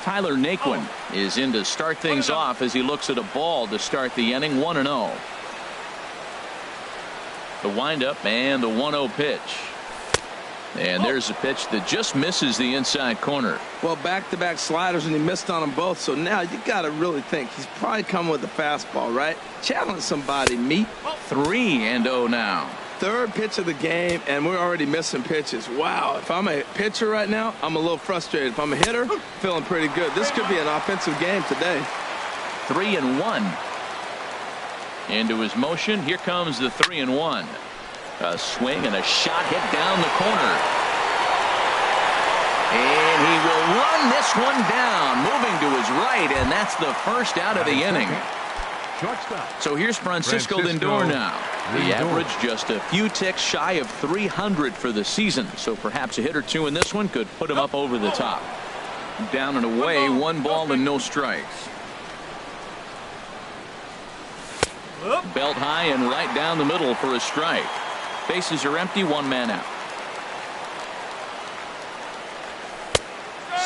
Tyler Naquin is in to start things off as he looks at a ball to start the inning. 1-0. The windup and the 1-0 pitch. And there's a pitch that just misses the inside corner. Well, back-to-back sliders, and he missed on them both. So now you got to really think he's probably coming with a fastball, right? Challenge somebody, meet. 3-0 now. Third pitch of the game, and we're already missing pitches. Wow, if I'm a pitcher right now, I'm a little frustrated. If I'm a hitter, feeling pretty good. This could be an offensive game today. 3-1. Into his motion. Here comes the 3-1. A swing and a shot hit down the corner. And he will run this one down, moving to his right, and that's the first out of the inning. So here's Francisco Lindor now. The average just a few ticks shy of 300 for the season. So perhaps a hit or two in this one could put him up over the top. Down and away, 1 ball and no strikes. Belt high and right down the middle for a strike. Bases are empty, 1 man out.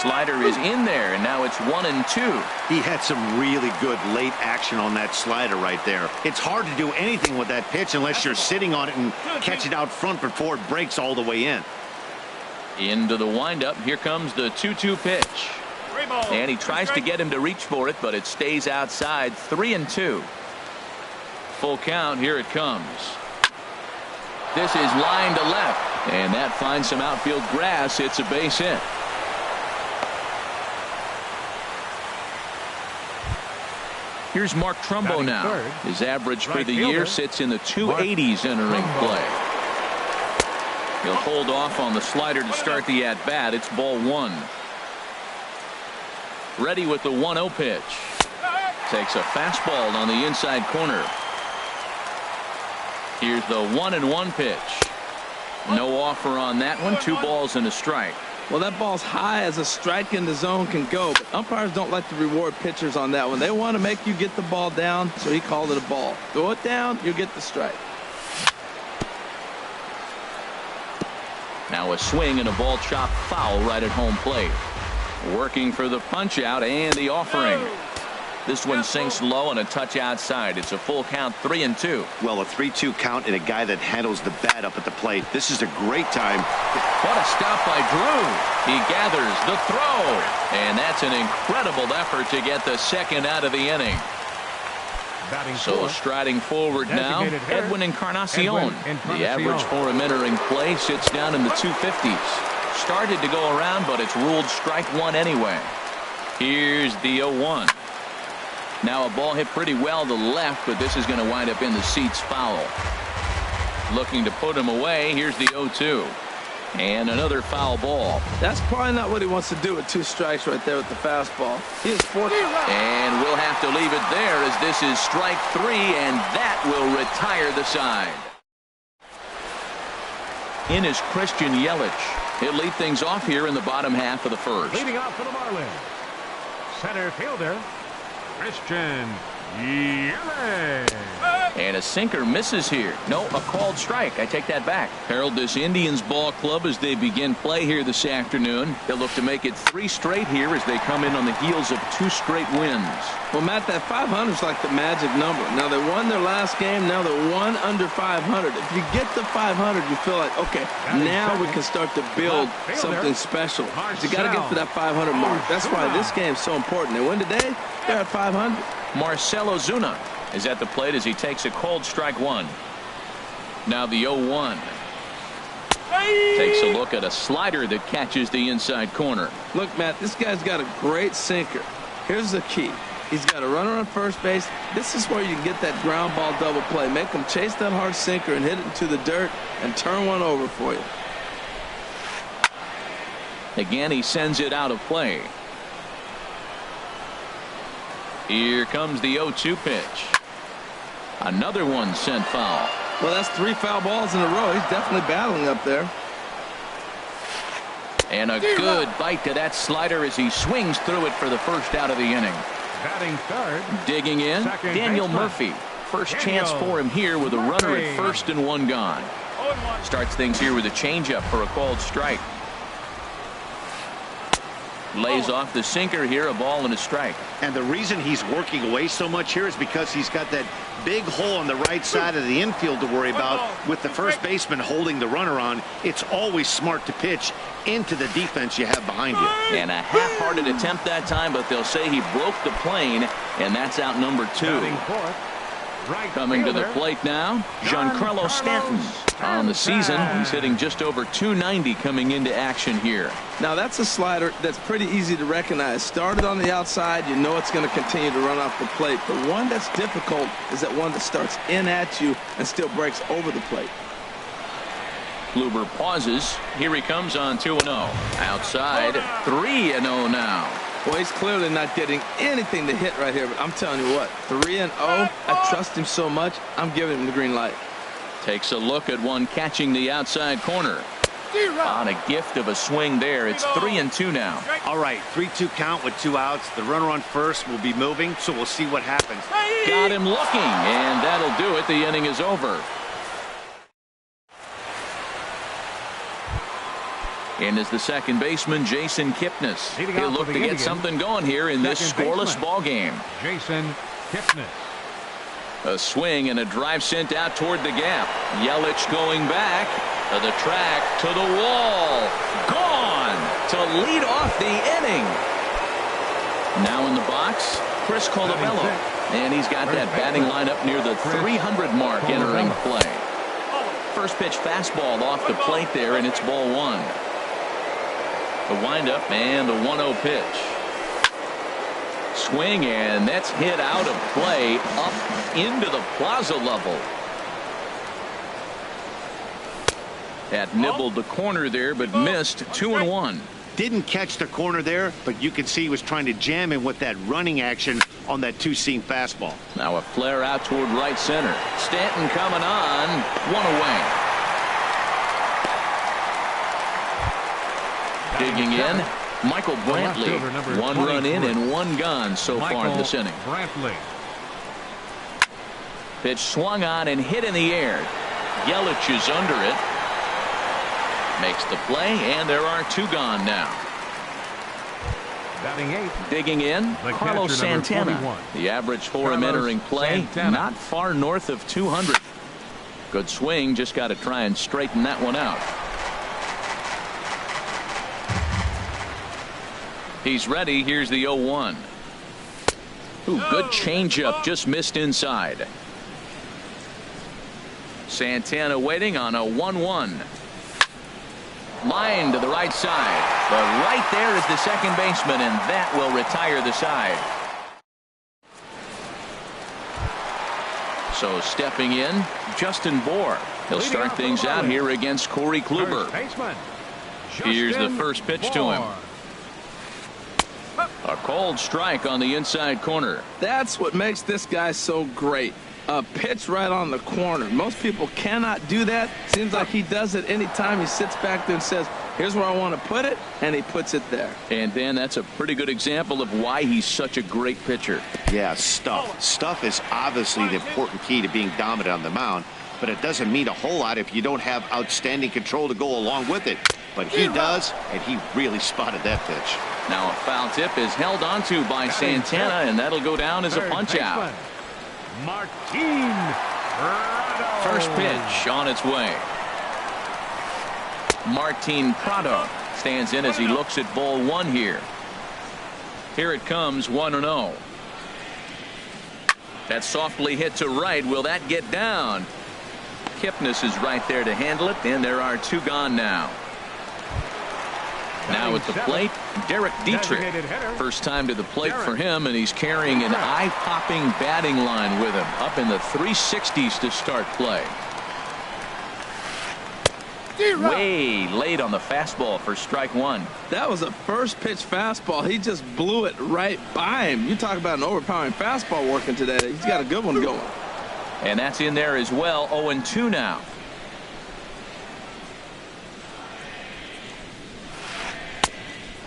Slider is in there, and now it's 1-2. He had some really good late action on that slider right there. It's hard to do anything with that pitch unless you're sitting on it and catch it out front before it breaks all the way in. Into the windup. Here comes the 2-2 pitch. And he tries to get him to reach for it, but it stays outside. 3-2. Full count. Here it comes. This is line to left, and that finds some outfield grass. It's a base hit. Here's Mark Trumbo now. His average for the year sits in the 280s entering play. He'll hold off on the slider to start the at-bat. It's ball 1. Ready with the 1-0 pitch. Takes a fastball on the inside corner. Here's the 1-1 pitch. No offer on that one. 2 balls and a strike. Well, that ball's high as a strike in the zone can go, but umpires don't like to reward pitchers on that one. They want to make you get the ball down, so he called it a ball. Throw it down, you get the strike. Now a swing and a ball chopped foul right at home plate. Working for the punch out and the offering. This one sinks low and a touch outside. It's a full count, 3-2. Well, a 3-2 count and a guy that handles the bat up at the plate. This is a great time. What a stop by Drew. He gathers the throw. And that's an incredible effort to get the second out of the inning. So striding forward now, Edwin Encarnacion. The average for him entering play sits down in the 250s. Started to go around, but it's ruled strike 1 anyway. Here's the 0-1. Now a ball hit pretty well to left, but this is going to wind up in the seats foul. Looking to put him away. Here's the 0-2. And another foul ball. That's probably not what he wants to do with 2 strikes right there with the fastball. He is fortunate. And we'll have to leave it there as this is strike 3, and that will retire the side. In is Christian Yelich. He'll lead things off here in the bottom half of the first. Leading off for the Marlins, center fielder Christian Yelich. And a sinker misses here. No, a called strike. I take that back. Harold, this Indians ball club as they begin play here this afternoon. They'll look to make it 3 straight here as they come in on the heels of 2 straight wins. Well, Matt, that 500 is like the magic number. Now, they won their last game. Now they're 1 under 500. If you get to 500, you feel like, okay, now we can start to build something special. But you got to get to that 500 mark. That's why this game is so important. They win today, they're at 500. Marcell Ozuna is at the plate as he takes a cold strike 1. Now the 0-1. Takes a look at a slider that catches the inside corner. Look, Matt, this guy's got a great sinker. Here's the key. He's got a runner on first base. This is where you can get that ground ball double play. Make him chase that hard sinker and hit it into the dirt and turn one over for you. Again, he sends it out of play. Here comes the 0-2 pitch. Another one sent foul. Well, that's 3 foul balls in a row. He's definitely battling up there. And a good bite to that slider as he swings through it for the first out of the inning. Batting third. Digging in, Daniel Murphy. First chance for him here with a runner at first and 1 gone. Starts things here with a changeup for a called strike. Lays off the sinker here, a ball and a strike. And the reason he's working away so much here is because he's got that big hole on the right side of the infield to worry about. With the first baseman holding the runner on, it's always smart to pitch into the defense you have behind you. And a half-hearted attempt that time, but they'll say he broke the plane, and that's out number 2. Coming to the plate now, Giancarlo Stanton. On the season, he's hitting just over 290 coming into action here. Now that's a slider that's pretty easy to recognize. Started on the outside, you know it's going to continue to run off the plate. The one that's difficult is that one that starts in at you and still breaks over the plate. Kluber pauses. Here he comes on 2-0. Outside, 3-0 now. Well, he's clearly not getting anything to hit right here, but I'm telling you what, 3-0, I trust him so much, I'm giving him the green light. Takes a look at one catching the outside corner. On a gift of a swing there. It's 3-2 now. All right, 3-2 count with 2 outs. The runner on first will be moving, so we'll see what happens. Got him looking, and that'll do it. The inning is over. And is the second baseman, Jason Kipnis. He'll look to get something going here in this scoreless ball game. Jason Kipnis. A swing and a drive sent out toward the gap. Yelich going back to the track, to the wall. Gone to lead off the inning. Now in the box, Chris Colabello. And he's got that batting lineup near the 300 mark entering play. First pitch fastball off the plate there, and it's ball 1. The windup and the 1-0 pitch. Swing, and that's hit out of play up into the plaza level. That nibbled the corner there, but missed. 2-1. Didn't catch the corner there, but you can see he was trying to jam him with that running action on that 2-seam fastball. Now a flare out toward right center. Stanton coming on. 1 away. Digging in, Michael Brantley. 1 run in and 1 gone so far in this inning. Brantley. Pitch swung on and hit in the air. Yelich is under it. Makes the play, and there are 2 gone now. Batting 8th. Digging in, Carlos Santana. The average for him entering play, not far north of 200. Good swing, just got to try and straighten that one out. He's ready. Here's the 0-1. Ooh, good changeup, just missed inside. Santana waiting on a 1-1. Line to the right side. But right there is the second baseman, and that will retire the side. So stepping in, Justin Bour. He'll start things out here against Corey Kluber. Here's the first pitch to him. A cold strike on the inside corner. That's what makes this guy so great. A pitch right on the corner. Most people cannot do that. Seems like he does it anytime he sits back there and says, here's where I want to put it, and he puts it there. And Dan, that's a pretty good example of why he's such a great pitcher. Yeah, stuff. Stuff is obviously the important key to being dominant on the mound, but it doesn't mean a whole lot if you don't have outstanding control to go along with it. But he does, and he really spotted that pitch. Now a foul tip is held onto by Santana, and that'll go down as a punch out. First pitch on its way. Martin Prado stands in as he looks at ball 1 here. Here it comes, 1-0. That softly hit to right. Will that get down? Kipnis is right there to handle it, and there are 2 gone now. Now at the plate, Derek Dietrich. First time to the plate for him, and he's carrying an eye-popping batting line with him. Up in the 360s to start play. Way late on the fastball for strike 1. That was a first pitch fastball. He just blew it right by him. You talk about an overpowering fastball working today. He's got a good one going. And that's in there as well. 0-2 now.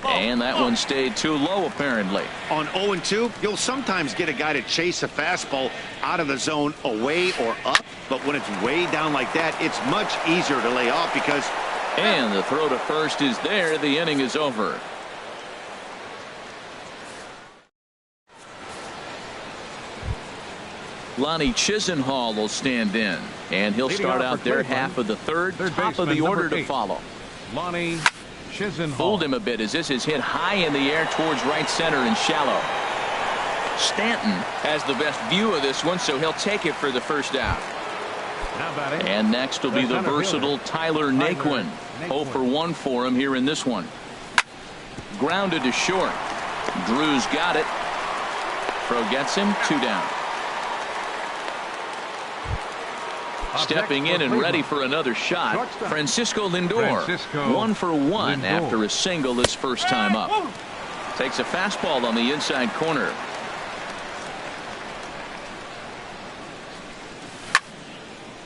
And that one stayed too low, apparently. On 0-2, you'll sometimes get a guy to chase a fastball out of the zone away or up. But when it's way down like that, it's much easier to lay off because... And the throw to first is there. The inning is over. Lonnie Chisenhall will stand in, and he'll start out their half of the third top of the order to follow. Lonnie Chisenhall. Fooled him a bit as this is hit high in the air towards right center and shallow. Stanton has the best view of this one, so he'll take it for the first out. And next will be the versatile Tyler Naquin. 0 for 1 for him here in this one. Grounded to short. Drew's got it. Throw gets him, 2 down. Stepping in and ready for another shot, Francisco Lindor. 1 for 1 after a single his first time up. Takes a fastball on the inside corner.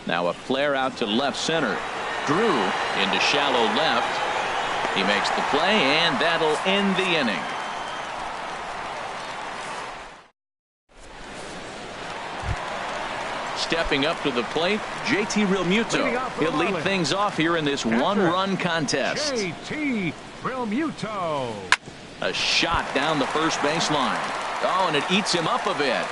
Now a flare out to left center. Drew into shallow left. He makes the play, and that'll end the inning. Stepping up to the plate, JT Realmuto. He'll lead things off here in this one-run contest. JT Realmuto. A shot down the first baseline. Oh, and it eats him up a bit.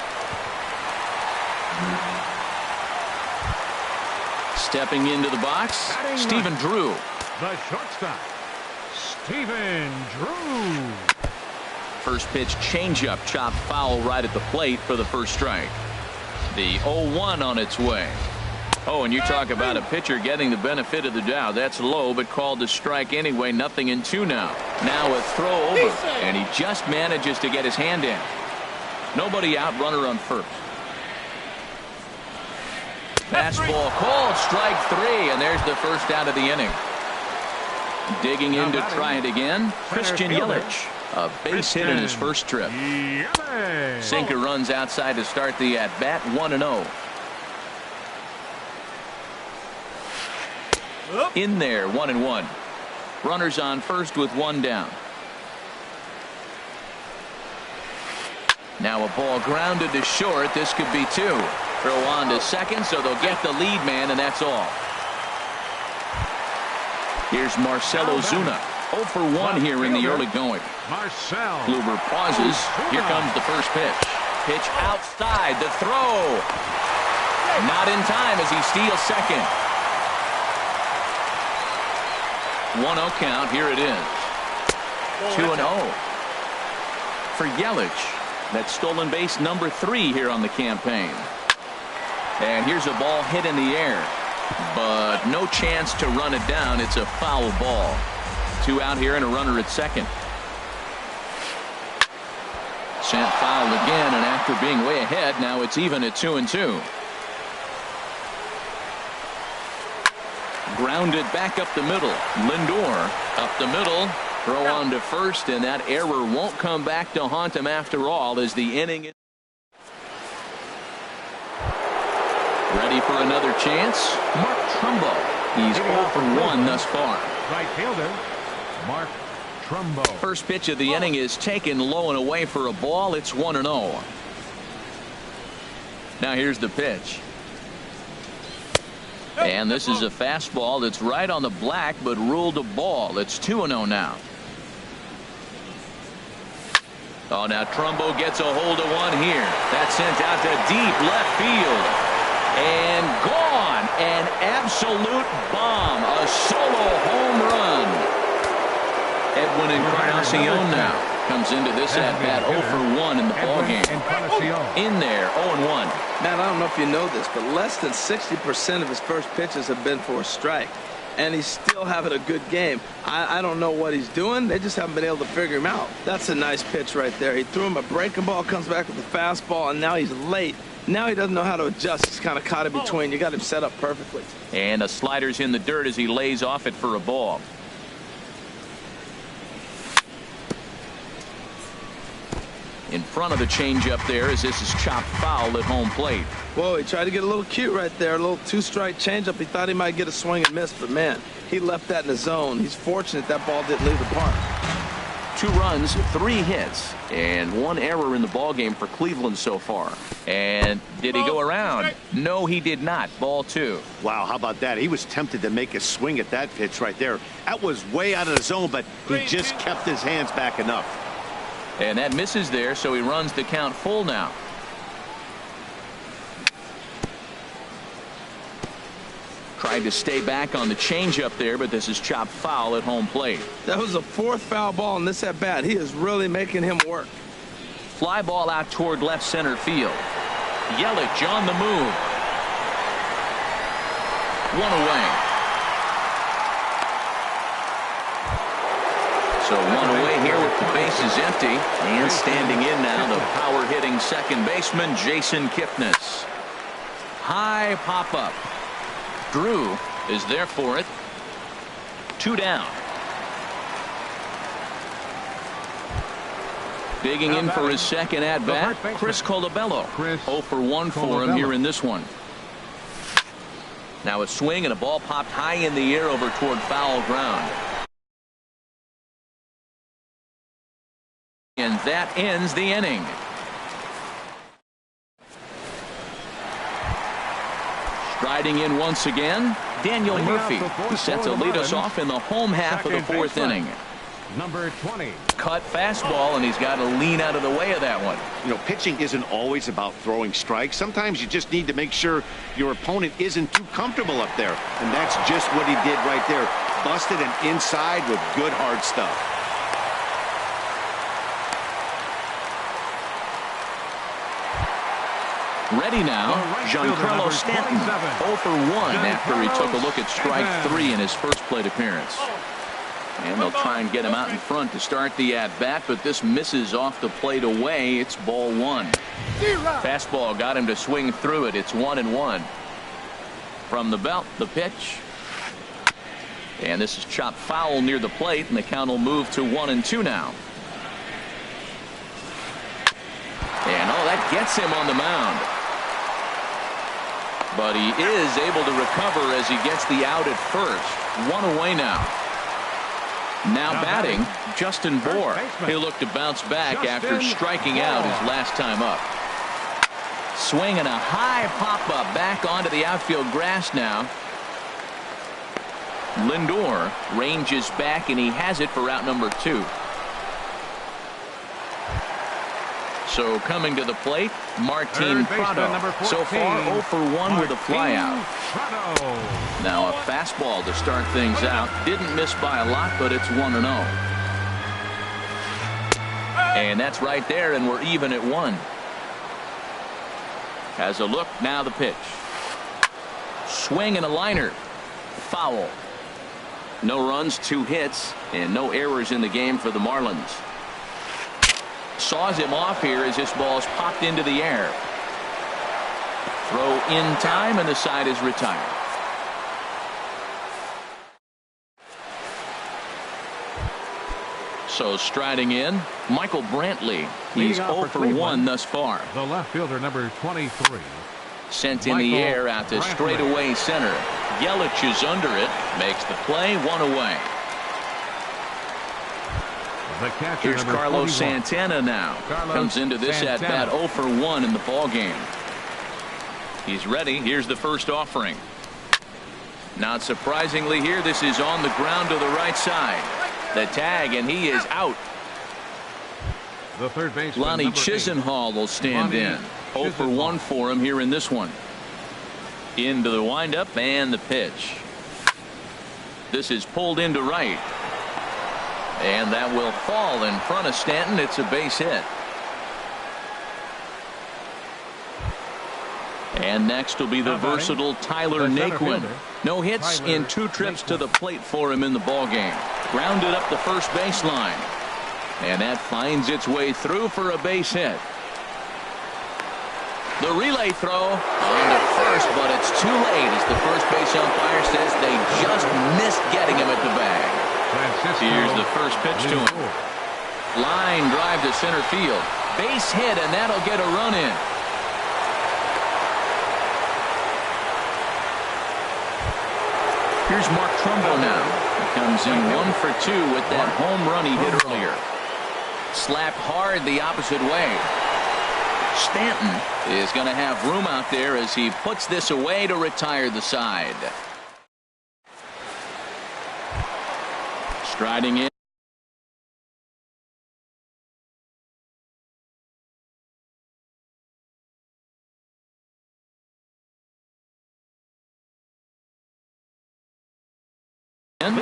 Stepping into the box, Stephen Drew. The shortstop, Stephen Drew. First pitch changeup chopped foul right at the plate for the first strike. The 0-1 on its way. Oh, and you talk about a pitcher getting the benefit of the doubt. That's low, but called to strike anyway. 0-2 now. Now a throw over, and he just manages to get his hand in. Nobody out, runner on first. Fastball called, strike 3, and there's the first out of the inning. Digging in to try it again, Christian Yelich. A base hit in his first trip. Sinker runs outside to start the at-bat, 1-0. In there, 1-1. Runners on first with 1 down. Now a ball grounded to short. This could be 2. Throw on to second, so they'll get the lead man, and that's all. Here's Marcell Ozuna. 0 for 1 here in the early going. Marcell. Kluber pauses. Here comes the first pitch. Pitch outside. The throw. Not in time as he steals second. 1-0 count. Here it is. 2-0 for Yelich. That's stolen base number 3 here on the campaign. And here's a ball hit in the air, but no chance to run it down. It's a foul ball. 2 out here and a runner at second. Sent foul again, and after being way ahead, now it's even at 2-2. Grounded back up the middle. Lindor up the middle. Throw on to first, and that error won't come back to haunt him after all as the inning. Ready for another chance. Mark Trumbo. He's 0 for 1 thus far. Right fielder, Mark Trumbo. First pitch of the inning is taken low and away for a ball. It's 1-0. Now here's the pitch. And this is a fastball that's right on the black, but ruled a ball. It's 2-0 now. Oh, now Trumbo gets a hold of one here. That's sent out to deep left field. And gone. An absolute bomb. A solo home run. Edwin Encarnacion now comes into this at-bat 0 for 1 in the ballgame. In there, 0-1. Matt, I don't know if you know this, but less than 60% of his first pitches have been for a strike. And he's still having a good game. I don't know what he's doing. They just haven't been able to figure him out. That's a nice pitch right there. He threw him a breaking ball, comes back with a fastball, and now he's late. Now he doesn't know how to adjust. He's kind of caught in between. You got him set up perfectly. And a slider's in the dirt as he lays off it for a ball. In front of the changeup there as this is chopped foul at home plate. Whoa, he tried to get a little cute right there. A little 2-strike changeup. He thought he might get a swing and miss, but man, he left that in the zone. He's fortunate that ball didn't leave the park. 2 runs, 3 hits, and 1 error in the ballgame for Cleveland so far. And did he go around? No, he did not. Ball 2. Wow, how about that? He was tempted to make a swing at that pitch right there. That was way out of the zone, but he just kept his hands back enough. And that misses there, so he runs the count full now. tried to stay back on the changeup there, but this is chopped foul at home plate. That was the 4th foul ball in this at bat. He is really making him work. Fly ball out toward left center field. Yelich on the move. One away. So one away here with the bases empty. And standing in now, the power-hitting second baseman, Jason Kipnis. High pop-up. Drew is there for it. 2 down. Digging in for his second at-bat, Chris Colabello. 0 for 1 for him here in this one. Now a swing and a ball popped high in the air over toward foul ground. And that ends the inning. Striding in once again, Daniel Murphy, who set to lead us off in the home half of the 4th inning. Number 20. Cut fastball, and he's got to lean out of the way of that one. You know, pitching isn't always about throwing strikes. Sometimes you just need to make sure your opponent isn't too comfortable up there. And that's just what he did right there. Busted him inside with good hard stuff. Ready now, Giancarlo Stanton, 0 for 1 after he took a look at strike 3 in his first plate appearance. And they'll try and get him out in front to start the at-bat, but this misses off the plate away. It's ball 1. Fastball got him to swing through it. It's 1-1. From the belt, the pitch. And this is chopped foul near the plate, and the count will move to 1-2 now. And that gets him on the mound. But he is able to recover as he gets the out at first. 1 away now. Now batting, Justin Bour. He'll look to bounce back after striking out his last time up. Swinging a high pop-up back onto the outfield grass now. Lindor ranges back, and he has it for out number 2. So coming to the plate, Martin Prado. So far 0 for 1 with a flyout. Now a fastball to start things out. Didn't miss by a lot, but it's 1-0. And that's right there, and we're even at 1. Has a look, now the pitch. Swing and a liner. Foul. No runs, 2 hits, and no errors in the game for the Marlins. Saws him off here as this ball's popped into the air. Throw in time, and the side is retired. So striding in, Michael Brantley. He's 0 for 1 thus far. The left fielder, number 23. Sent in the air out to straightaway center. Yelich is under it. Makes the play. 1 away. Here's Carlos Santana now. Comes into this at-bat 0 for 1 in the ballgame. He's ready. Here's the first offering. Not surprisingly here, this is on the ground to the right side. The tag, and he is out. The third baseman, Lonnie Chisenhall will stand in. 0 for 1 for him here in this one. Into the windup and the pitch. This is pulled into right. And that will fall in front of Stanton. It's a base hit. And next will be the versatile Tyler Naquin. No hits in 2 trips to the plate for him in the ballgame. Grounded up the first baseline. And that finds its way through for a base hit. The relay throw onto first, but it's too late as the first base umpire says they just missed getting him at the bag. Here's the first pitch to him. Line drive to center field. Base hit, and that'll get a run in. Here's Mark Trumbo now. He comes in 1 for 2 with that home run he hit earlier. Slapped hard the opposite way. Stanton is going to have room out there as he puts this away to retire the side. Striding in.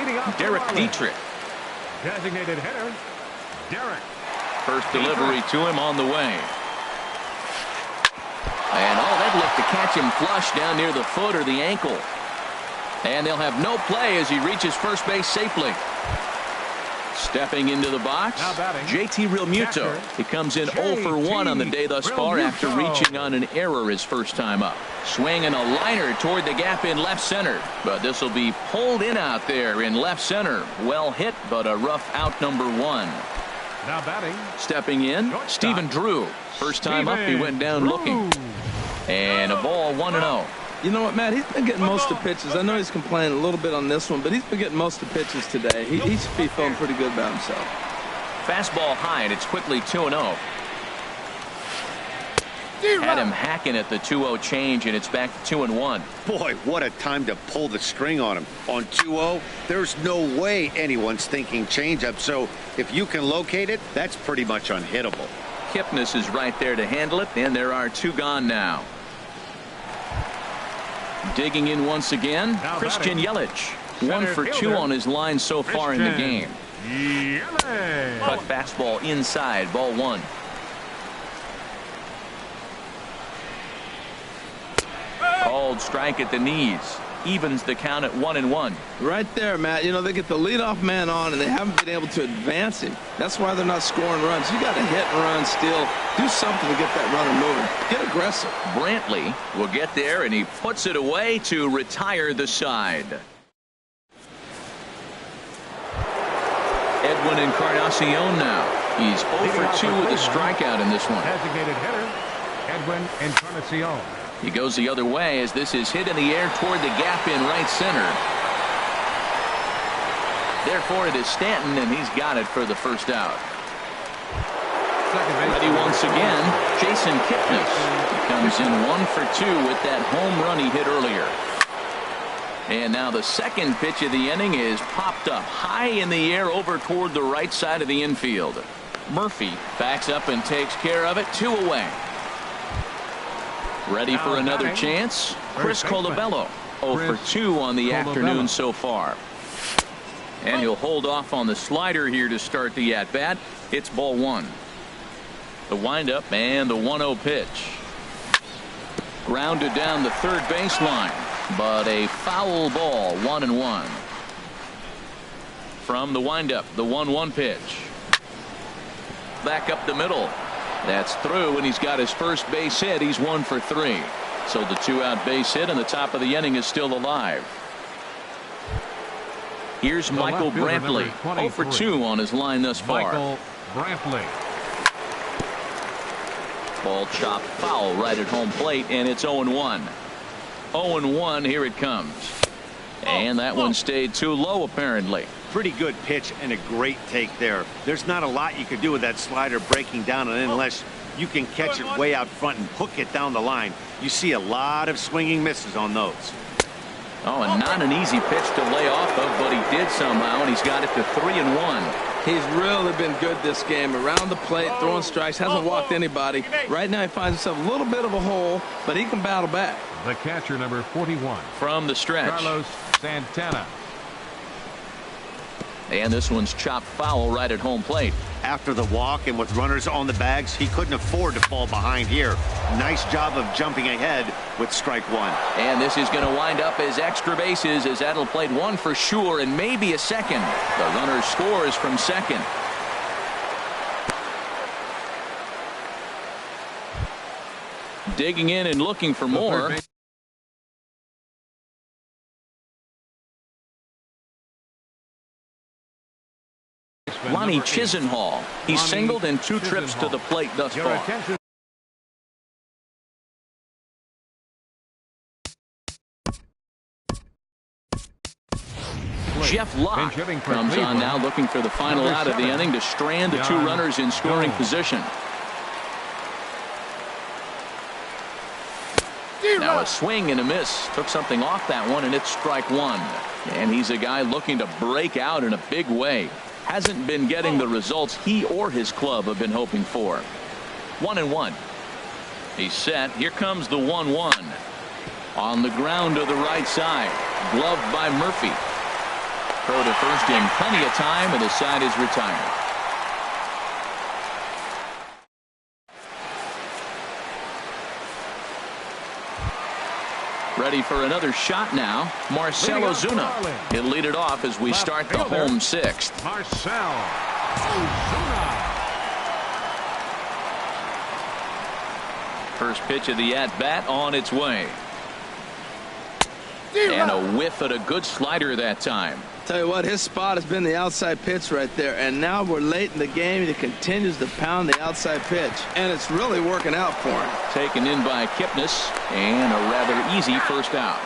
Leading off Derek the Dietrich. Designated hitter, Derek. First delivery to him on the way. And that looked to catch him flush down near the foot or the ankle. And they'll have no play as he reaches first base safely. Stepping into the box, JT Realmuto. He comes in 0 for 1 on the day thus far after reaching on an error his first time up. Swinging a liner toward the gap in left center. But this will be pulled in out there in left center. Well hit, but a rough out number 1. Now batting. Stepping in, Stephen Drew. First time up, he went down looking. And a ball 1-0. You know what, Matt? He's been getting most of the pitches. I know he's complaining a little bit on this one, but he's been getting most of the pitches today. He should be feeling pretty good about himself. Fastball high, and it's quickly 2-0. Had him hacking at the 2-0 change, and it's back to 2-1. Boy, what a time to pull the string on him. On 2-0, there's no way anyone's thinking changeup, so if you can locate it, that's pretty much unhittable. Kipnis is right there to handle it, and there are 2 gone now. Digging in once again, Christian Yelich. 1 for 2 on his line so far in the game. Cut fastball inside, ball 1. Called strike at the knees. Evens the count at 1-1. Right there, Matt. You know, they get the leadoff man on, and they haven't been able to advance him. That's why they're not scoring runs. You got to hit and run still. Do something to get that runner moving. Get aggressive. Brantley will get there, and he puts it away to retire the side. Edwin Encarnacion now. He's 0 for 2 with a strikeout in this one. Designated hitter, Edwin Encarnacion. He goes the other way as this is hit in the air toward the gap in right center. Therefore, it is Stanton, and he's got it for the first out. Ready once again, Jason Kipnis. He comes in 1 for 2 with that home run he hit earlier. And now the second pitch of the inning is popped up high in the air over toward the right side of the infield. Murphy backs up and takes care of it. 2 away. Ready for another chance? Chris Colabello. 0 for 2 on the afternoon so far. And he'll hold off on the slider here to start the at-bat. It's ball 1. The windup and the 1-0 pitch. Grounded down the third baseline, but a foul ball, 1-1. From the windup, the 1-1 pitch. Back up the middle. That's through, and he's got his first base hit. He's 1 for 3. So the 2-out base hit, and the top of the inning is still alive. Here's Michael Brantley. 0 for 2 on his line thus far. Michael Brantley. Ball chopped foul right at home plate, and it's 0-1. 0-1, here it comes. And that one stayed too low, apparently. Pretty good pitch and a great take there. There's not a lot you could do with that slider breaking down, and unless you can catch it way out front and hook it down the line, you see a lot of swinging misses on those. Oh, and not an easy pitch to lay off of, but he did somehow, and he's got it to 3-1. He's really been good this game. Around the plate, throwing strikes, hasn't walked anybody. Right now he finds himself a little bit of a hole, but he can battle back. The catcher, number 41. From the stretch. Carlos Santana. And this one's chopped foul right at home plate. After the walk and with runners on the bags, he couldn't afford to fall behind here. Nice job of jumping ahead with strike 1. And this is going to wind up as extra bases, as that'll play 1 for sure and maybe a second. The runner scores from second. Digging in and looking for more. Lonnie Chisenhall. He's singled in 2 trips to the plate thus far. Jeff Locke comes on now, looking for the final out of the inning to strand the 2 runners in scoring position. Now a swing and a miss. Took something off that one, and it's strike 1. And he's a guy looking to break out in a big way. Hasn't been getting the results he or his club have been hoping for. 1-1. He's set. Here comes the 1-1. On the ground to the right side. Gloved by Murphy. Throw to first in plenty of time, and the side is retired. Ready for another shot now. Marcell Ozuna. He'll lead it off as we start the home sixth. Marcell Ozuna. First pitch of the at-bat on its way. And a whiff at a good slider that time. Tell you what, his spot has been the outside pitch right there, and now we're late in the game and he continues to pound the outside pitch, and it's really working out for him. Taken in by Kipnis, and a rather easy first out.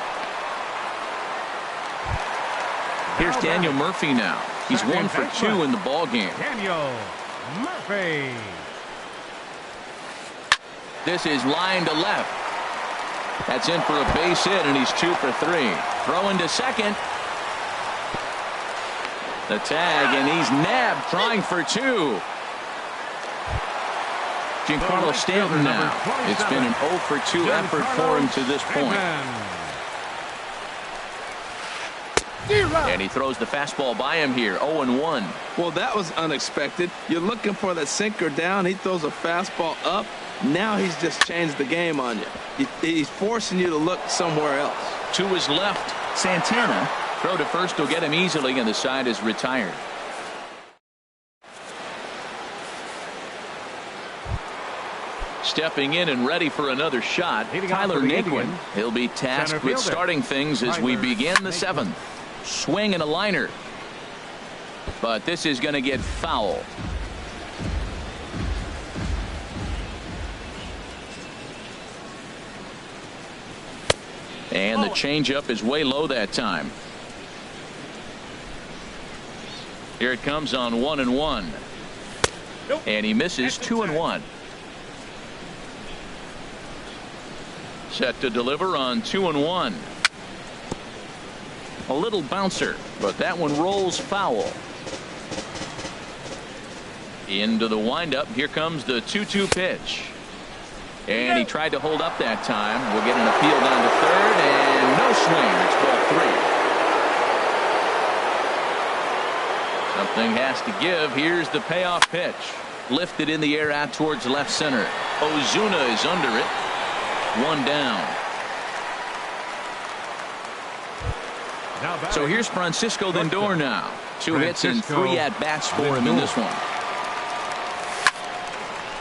Here's Daniel Murphy now. He's 1 for 2 in the ball game. Daniel Murphy. This is line to left. That's in for a base hit, and he's 2 for 3. Throwing to second. The tag, and he's nabbed, trying for 2. Giancarlo Stanton now. It's been an 0 for 2 effort for him to this point. And he throws the fastball by him here, 0-1. Well, that was unexpected. You're looking for that sinker down. He throws a fastball up. Now he's just changed the game on you. He's forcing you to look somewhere else. To his left, Santana. Throw to first will get him easily, and the side is retired. Stepping in and ready for another shot, Tyler Naquin. He'll be tasked with starting things as we begin the seventh. Swing and a liner. But this is going to get foul. And the changeup is way low that time. Here it comes on 1-1. And he misses 2-1. Set to deliver on 2-1. A little bouncer, but that one rolls foul. Into the windup. Here comes the 2-2 pitch. And he tried to hold up that time. We'll get an appeal down to third, and no swing. It's ball 3. Something has to give. Here's the payoff pitch. Lifted in the air out towards left center. Ozuna is under it. 1 down. So here's Francisco Lindor now. 2 hits and 3 at-bats for him in this one.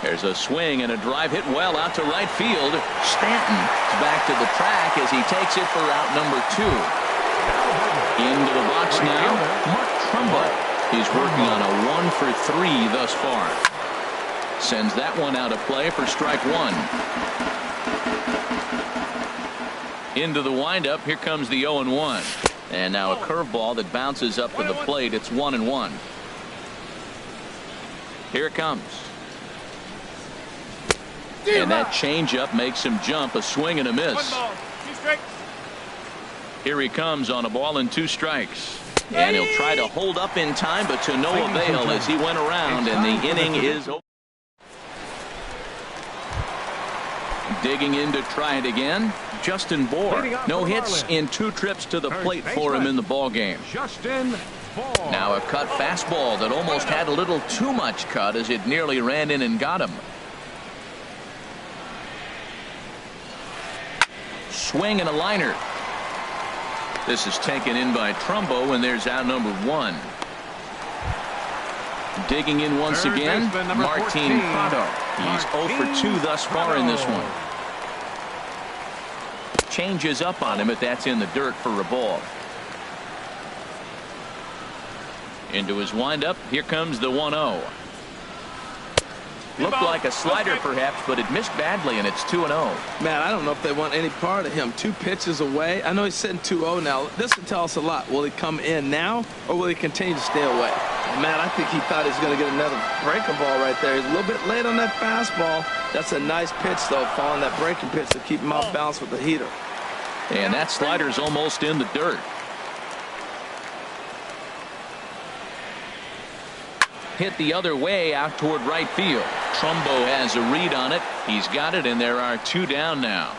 There's a swing and a drive hit well out to right field. Stanton is back to the track as he takes it for out number 2. Into the box now, Mark Trumbo. He's working on a 1 for 3 thus far. Sends that one out of play for strike 1. Into the windup. Here comes the 0-1. And now a curveball that bounces up to the plate. It's 1-1. Here it comes. And that changeup makes him jump. A swing and a miss. Here he comes on a ball and 2 strikes. And he'll try to hold up in time, but to no avail as he went around, and the inning is over. Digging in to try it again. Justin Bour. No hits in 2 trips to the plate for him in the ball game. Justin Bour. Now a cut fastball that almost had a little too much cut as it nearly ran in and got him. Swing and a liner. This is taken in by Trumbo, and there's out number 1. Digging in once again, Martin Prado. He's 0 for 2 thus far in this one. Changes up on him, but that's in the dirt for a ball. Into his windup. Here comes the 1-0. Looked like a slider perhaps, but it missed badly, and it's 2-0. Man, I don't know if they want any part of him. 2 pitches away. I know he's sitting 2-0 now. This will tell us a lot. Will he come in now, or will he continue to stay away? Man, I think he thought he was going to get another breaking ball right there. He's a little bit late on that fastball. That's a nice pitch, though, following that breaking pitch to keep him off balance with the heater. And that slider's almost in the dirt. Hit the other way out toward right field. Trumbo has a read on it. He's got it, and there are 2 down now.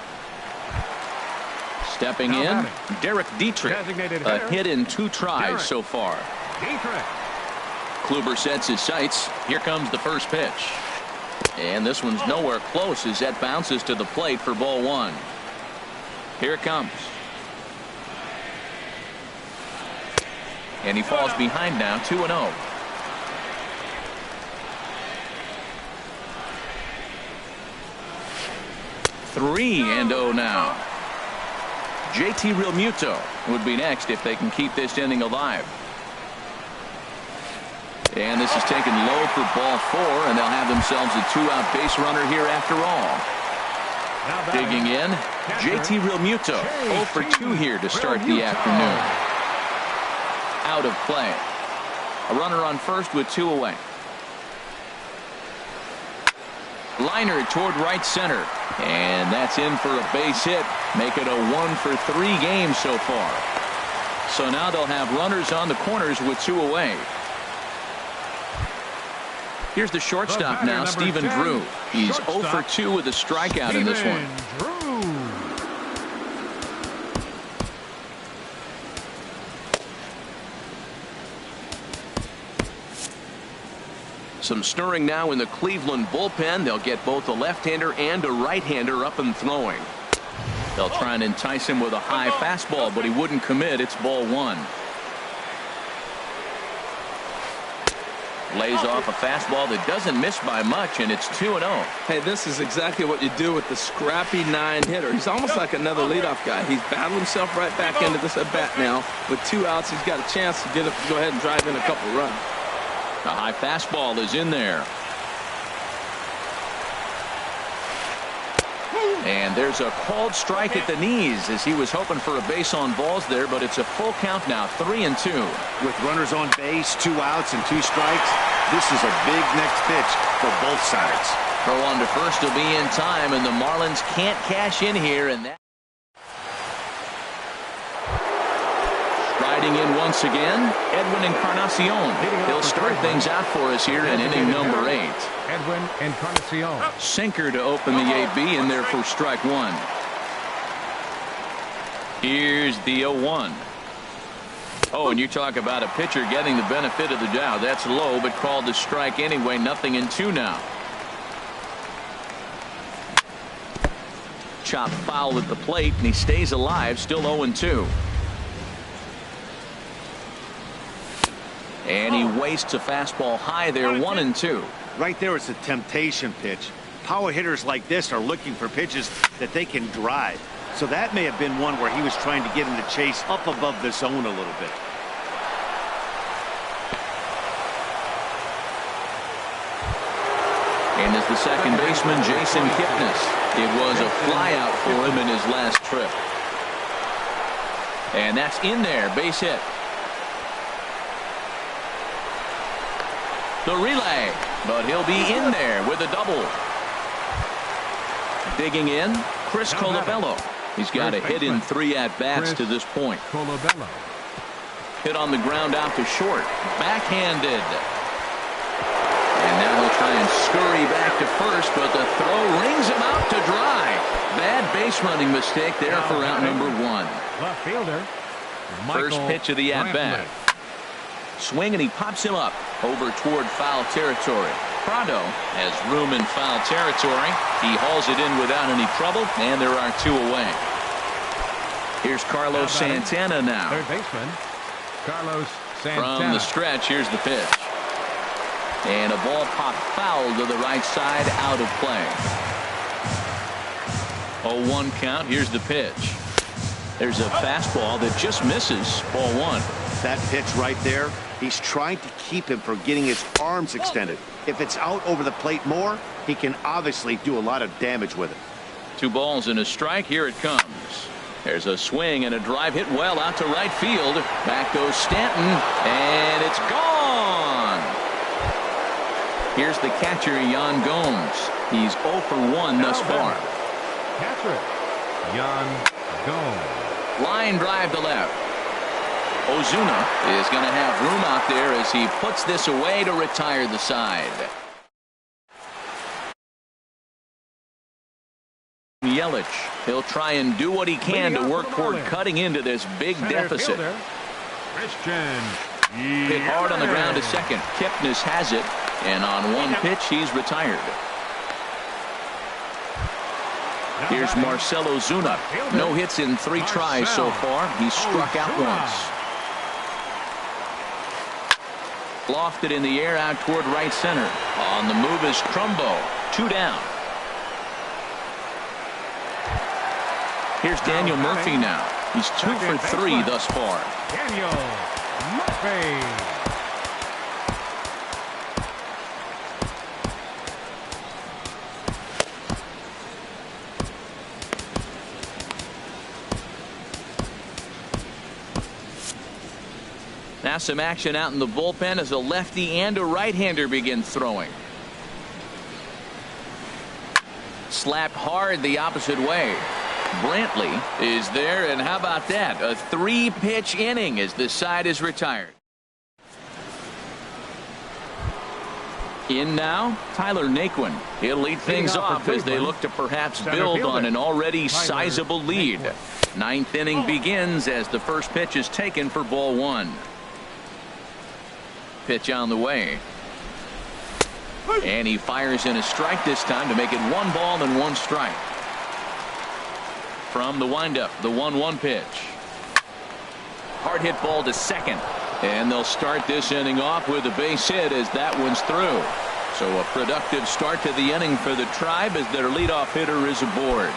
Stepping in, Derek Dietrich. A hit in 2 tries so far. Kluber sets his sights. Here comes the first pitch. And this one's nowhere close as that bounces to the plate for ball 1. Here it comes. And he falls behind now, 2-0. Three and 0 now. JT Realmuto would be next if they can keep this inning alive. And this is taken low for ball 4, and they'll have themselves a 2-out base runner here after all. Digging in, JT Realmuto, 0 for 2 here to start the afternoon. Out of play. A runner on first with 2 away. Liner toward right center. And that's in for a base hit. Make it a 1 for 3 game so far. So now they'll have runners on the corners with 2 away. Here's the shortstop now, Stephen Drew. He's 0 for 2 with a strikeout in this one. Some stirring now in the Cleveland bullpen. They'll get both a left-hander and a right-hander up and throwing. They'll try and entice him with a high fastball, but he wouldn't commit. It's ball 1. Lays off a fastball that doesn't miss by much, and it's 2-0. Hey, this is exactly what you do with the scrappy 9 hitter. He's almost like another leadoff guy. He's battled himself right back into this at bat now. With 2 outs, he's got a chance to go ahead and drive in a couple runs. The high fastball is in there. And there's a called strike at the knees as he was hoping for a base on balls there, but it's a full count now, 3-2. With runners on base, 2 outs and 2 strikes, this is a big next pitch for both sides. Throw on to first will be in time, and the Marlins can't cash in here. And that riding in once again, Edwin Encarnacion. He'll start things out for us here in inning number 8. Edwin Encarnacion. Sinker to open the AB in there for strike 1. Here's the 0-1. Oh, and you talk about a pitcher getting the benefit of the doubt. That's low, but called a strike anyway. 0-2 now. Chop foul at the plate, and he stays alive, still 0-2. And he wastes a fastball high there, 1-2. Right there, it's a temptation pitch. Power hitters like this are looking for pitches that they can drive. So that may have been one where he was trying to get him to chase up above the zone a little bit. And as the second baseman, Jason Kipnis. It was a flyout for him in his last trip. And that's in there, base hit. The relay, but he'll be in there with a double. Digging in, Chris Colabello. He's got a hit in 3 at-bats to this point. Hit on the ground out to short. Backhanded. And now he'll try and scurry back to first, but the throw rings him out to dry. Bad base running mistake there for out number 1. Left fielder. First pitch of the at-bat. Swing, and he pops him up over toward foul territory. Prado has room in foul territory. He hauls it in without any trouble, and there are 2 away. Here's Carlos Santana now. Third baseman, Carlos Santana. From the stretch, here's the pitch. And a ball popped foul to the right side, out of play. 0-1 count. Here's the pitch. There's a fastball that just misses, ball 1. That pitch right there, he's trying to keep him from getting his arms extended. If it's out over the plate more, he can obviously do a lot of damage with it. 2 balls and a strike. Here it comes. There's a swing and a drive hit well out to right field. Back goes Stanton, and it's gone. Here's the catcher, Yan Gomes. He's 0 for 1 thus far. Catcher, Yan Gomes. Line drive to left. Ozuna is going to have room out there as he puts this away to retire the side. Yelich. He'll try and do what he can to work toward cutting into this big deficit. Hit hard on the ground to second. Kipnis has it, and on one pitch, he's retired. Here's Marcell Ozuna. No hits in 3 tries so far. He's struck out once. Lofted in the air out toward right center. On the move is Trumbo. 2 down. Here's Daniel Murphy now. He's 2 for 3 thus far. Daniel Murphy. Now some action out in the bullpen as a lefty and a right-hander begin throwing. Slapped hard the opposite way. Brantley is there, and how about that? A 3-pitch inning as this side is retired. In now, Tyler Naquin. He'll lead things off as they look to perhaps build on an already sizable lead. 9th inning begins as the first pitch is taken for ball 1. Pitch on the way. And he fires in a strike this time to make it 1 ball and 1 strike. From the windup, the 1-1 pitch. Hard hit ball to second. And they'll start this inning off with a base hit as that one's through. So a productive start to the inning for the Tribe as their leadoff hitter is aboard.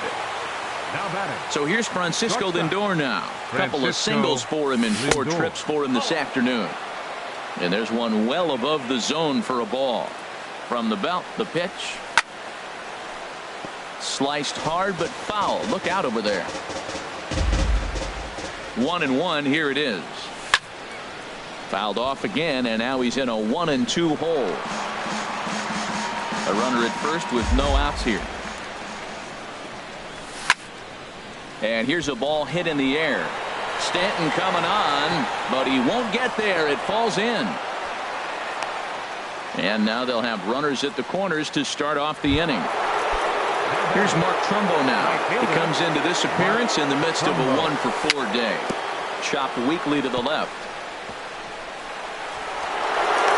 So here's Francisco Lindor now. A couple of singles for him in 4 trips for him this afternoon. And there's one well above the zone for a ball. From the belt, the pitch. Sliced hard but foul. Look out over there. 1-1. Here it is. Fouled off again, and now he's in a 1-2 hole. A runner at first with no outs here. And here's a ball hit in the air. Stanton coming on, but he won't get there. It falls in. And now they'll have runners at the corners to start off the inning. Here's Mark Trumbo now. He comes into this appearance in the midst of a 1-for-4 day. Chopped weakly to the left.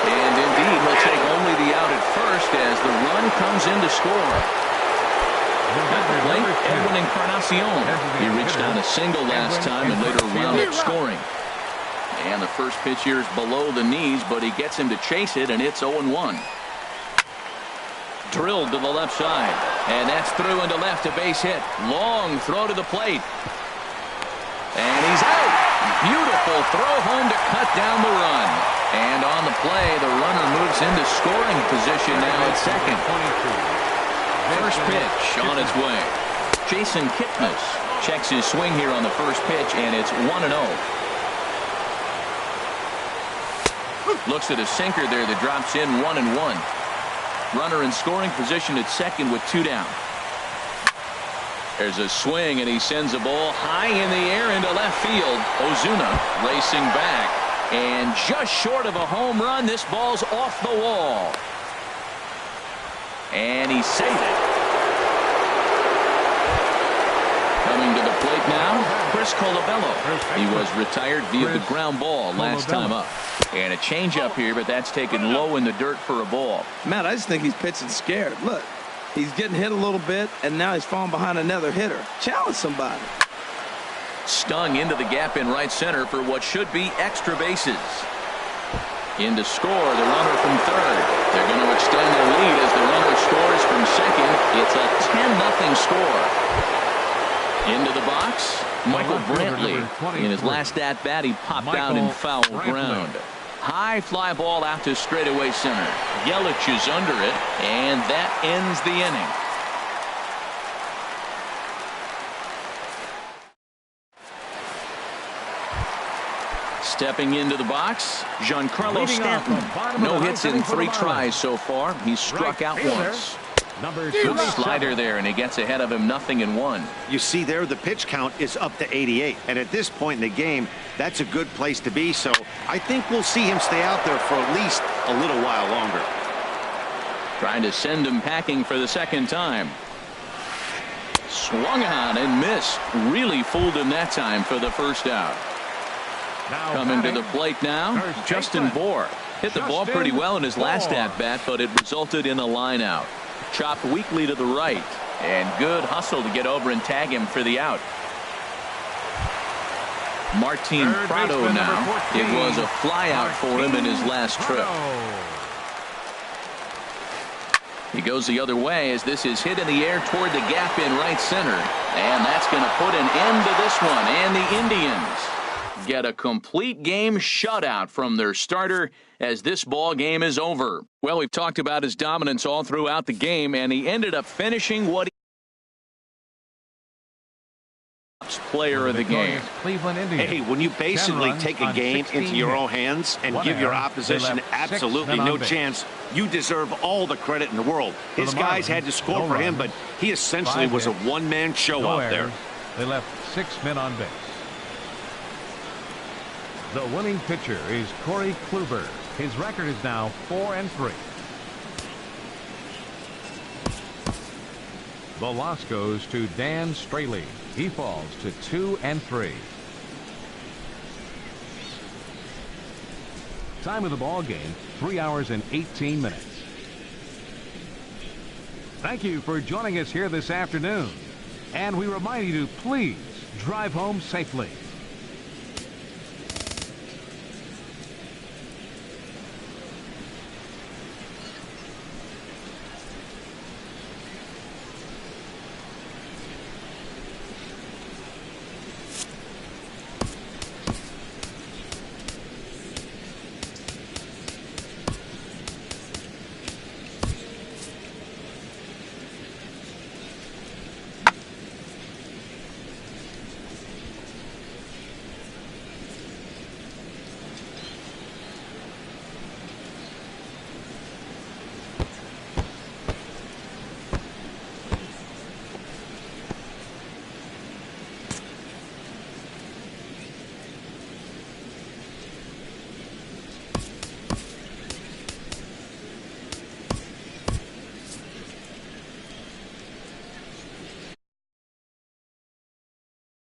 And indeed, he'll take only the out at first as the run comes in to score. At the plate, Edwin Encarnacion. He reached on a single last time and later wound up scoring. And the first pitch here is below the knees, but he gets him to chase it, and it's 0-1. Drilled to the left side, and that's through into left, a base hit. Long throw to the plate. And he's out. Beautiful throw home to cut down the run. And on the play, the runner moves into scoring position now at second. First pitch on its way. Jason Kipnis checks his swing here on the first pitch, and it's 1-0. Looks at a sinker there that drops in 1-1. Runner in scoring position at second with 2 down. There's a swing, and he sends a ball high in the air into left field. Ozuna racing back, and just short of a home run. This ball's off the wall. And he saved it. Coming to the plate now, Chris Colabello. He was retired via the ground ball last time up. And a changeup here, but that's taken low in the dirt for a ball. Matt, I just think he's pitching scared. Look, he's getting hit a little bit, and now he's falling behind another hitter. Challenge somebody. Stung into the gap in right center for what should be extra bases. In to score, the runner from third. They're going to extend their lead as the runner scores from second. It's a 10-0 score. Into the box, Michael Brantley. In his last at-bat, he popped out in foul ground. High fly ball out to straightaway center. Yelich is under it, and that ends the inning. Stepping into the box, Giancarlo Stanton. No hits in 3 tries so far. He's struck out once. Good slider there, and he gets ahead of him 0-1. You see there, the pitch count is up to 88. And at this point in the game, that's a good place to be. So I think we'll see him stay out there for at least a little while longer. Trying to send him packing for the second time. Swung on and missed. Really fooled him that time for the first out. Coming to the plate now, Justin Bohr. Hit the ball pretty well in his last at-bat, but it resulted in a line out. Chopped weakly to the right, and good hustle to get over and tag him for the out. Martin Prado now. It was a fly out for him in his last trip. He goes the other way as this is hit in the air toward the gap in right center. And that's going to put an end to this one. And the Indians get a complete game shutout from their starter as this ball game is over. Well, we've talked about his dominance all throughout the game, and he ended up finishing what he player of the game. Hey, when you basically take a game into your own hands and give your opposition absolutely no chance, you deserve all the credit in the world. His guys had to score for him, but he essentially was a one-man show out there. They left 6 men on base. The winning pitcher is Corey Kluber. His record is now 4-3. The loss goes to Dan Straley. He falls to 2-3. Time of the ball game, 3 hours and 18 minutes. Thank you for joining us here this afternoon. And we remind you to please drive home safely.